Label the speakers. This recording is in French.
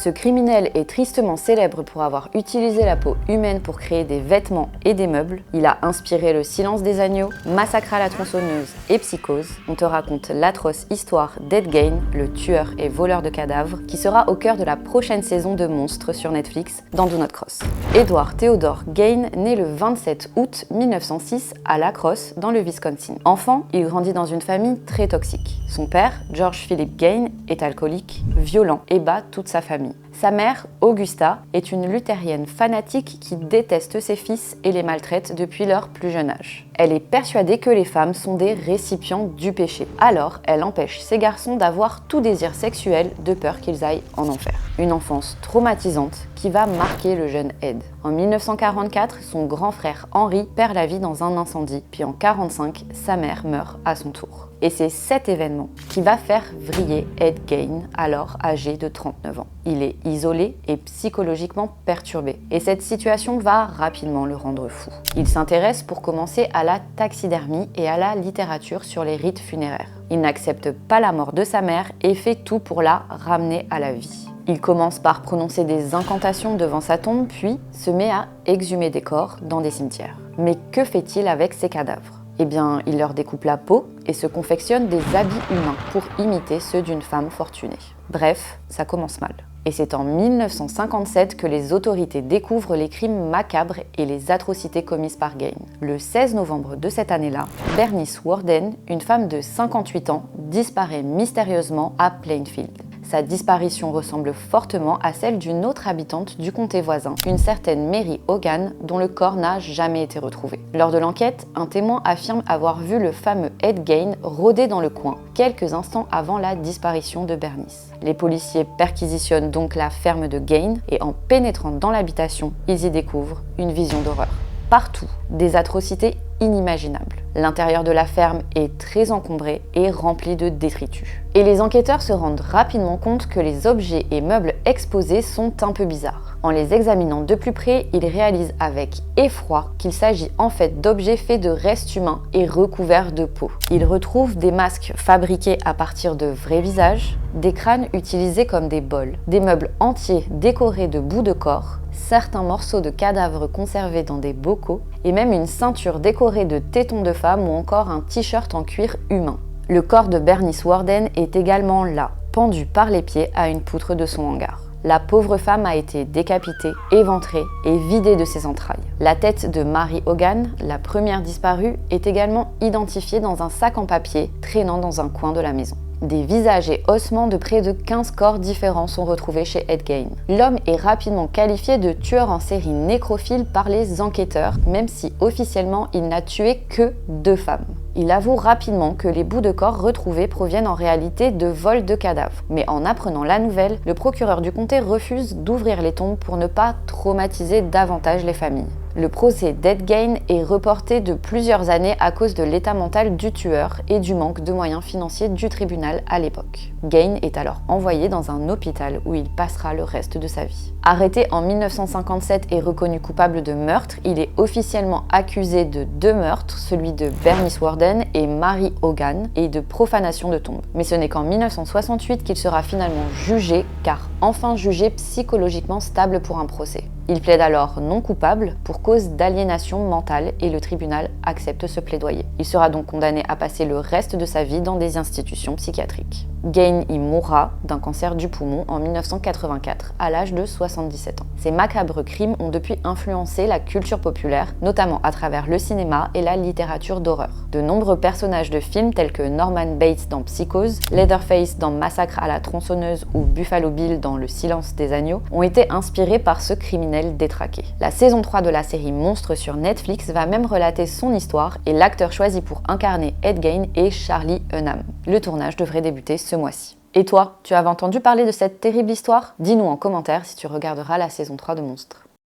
Speaker 1: Ce criminel est tristement célèbre pour avoir utilisé la peau humaine pour créer des vêtements et des meubles. Il a inspiré Le Silence des agneaux, Massacre à la tronçonneuse et Psychose. On te raconte l'atroce histoire d'Ed Gein, le tueur et voleur de cadavres, qui sera au cœur de la prochaine saison de Monstres sur Netflix dans Do Not Cross. Edward Theodore Gein naît le 27 août 1906 à La Crosse, dans le Wisconsin. Enfant, il grandit dans une famille très toxique. Son père, George Philip Gein, est alcoolique, violent et bat toute sa famille. Sa mère, Augusta, est une luthérienne fanatique qui déteste ses fils et les maltraite depuis leur plus jeune âge. Elle est persuadée que les femmes sont des récipients du péché. Alors, elle empêche ses garçons d'avoir tout désir sexuel de peur qu'ils aillent en enfer. Une enfance traumatisante qui va marquer le jeune Ed. En 1944, son grand frère Henry perd la vie dans un incendie, puis en 1945, sa mère meurt à son tour. Et c'est cet événement qui va faire vriller Ed Gein, alors âgé de 39 ans. Il est isolé et psychologiquement perturbé, et cette situation va rapidement le rendre fou. Il s'intéresse pour commencer à la taxidermie et à la littérature sur les rites funéraires. Il n'accepte pas la mort de sa mère et fait tout pour la ramener à la vie. Il commence par prononcer des incantations devant sa tombe, puis se met à exhumer des corps dans des cimetières. Mais que fait-il avec ces cadavres ? Eh bien, il leur découpe la peau et se confectionne des habits humains pour imiter ceux d'une femme fortunée. Bref, ça commence mal. Et c'est en 1957 que les autorités découvrent les crimes macabres et les atrocités commises par Gein. Le 16 novembre de cette année-là, Bernice Worden, une femme de 58 ans, disparaît mystérieusement à Plainfield. Sa disparition ressemble fortement à celle d'une autre habitante du comté voisin, une certaine Mary Hogan, dont le corps n'a jamais été retrouvé. Lors de l'enquête, un témoin affirme avoir vu le fameux Ed Gein rôder dans le coin, quelques instants avant la disparition de Bernice. Les policiers perquisitionnent donc la ferme de Gein et en pénétrant dans l'habitation, ils y découvrent une vision d'horreur. Partout, des atrocités inimaginables. L'intérieur de la ferme est très encombré et rempli de détritus. Et les enquêteurs se rendent rapidement compte que les objets et meubles exposés sont un peu bizarres. En les examinant de plus près, ils réalisent avec effroi qu'il s'agit en fait d'objets faits de restes humains et recouverts de peau. Ils retrouvent des masques fabriqués à partir de vrais visages, des crânes utilisés comme des bols, des meubles entiers décorés de bouts de corps, certains morceaux de cadavres conservés dans des bocaux et même une ceinture décorée de tétons de femme ou encore un t-shirt en cuir humain. Le corps de Bernice Worden est également là, pendu par les pieds à une poutre de son hangar. La pauvre femme a été décapitée, éventrée et vidée de ses entrailles. La tête de Mary Hogan, la première disparue, est également identifiée dans un sac en papier traînant dans un coin de la maison. Des visages et ossements de près de 15 corps différents sont retrouvés chez Ed Gein. L'homme est rapidement qualifié de tueur en série nécrophile par les enquêteurs, même si officiellement il n'a tué que 2 femmes. Il avoue rapidement que les bouts de corps retrouvés proviennent en réalité de vols de cadavres. Mais en apprenant la nouvelle, le procureur du comté refuse d'ouvrir les tombes pour ne pas traumatiser davantage les familles. Le procès d'Ed Gein est reporté de plusieurs années à cause de l'état mental du tueur et du manque de moyens financiers du tribunal à l'époque. Gein est alors envoyé dans un hôpital où il passera le reste de sa vie. Arrêté en 1957 et reconnu coupable de meurtre, il est officiellement accusé de 2 meurtres, celui de Bernice Worden et Mary Hogan, et de profanation de tombe. Mais ce n'est qu'en 1968 qu'il sera finalement jugé, car enfin jugé psychologiquement stable pour un procès. Il plaide alors non coupable pour cause d'aliénation mentale et le tribunal accepte ce plaidoyer. Il sera donc condamné à passer le reste de sa vie dans des institutions psychiatriques. Gein y mourra d'un cancer du poumon en 1984 à l'âge de 77 ans. Ces macabres crimes ont depuis influencé la culture populaire, notamment à travers le cinéma et la littérature d'horreur. De nombreux personnages de films tels que Norman Bates dans Psychose, Leatherface dans Massacre à la tronçonneuse ou Buffalo Bill dans Le Silence des agneaux ont été inspirés par ce criminel détraqué. La saison 3 de la série Monstres sur Netflix va même relater son histoire et l'acteur choisi pour incarner Ed Gein est Charlie Hunnam. Le tournage devrait débuter ce mois-ci. Et toi, tu avais entendu parler de cette terrible histoire ? Dis-nous en commentaire si tu regarderas la saison 3 de Monstres.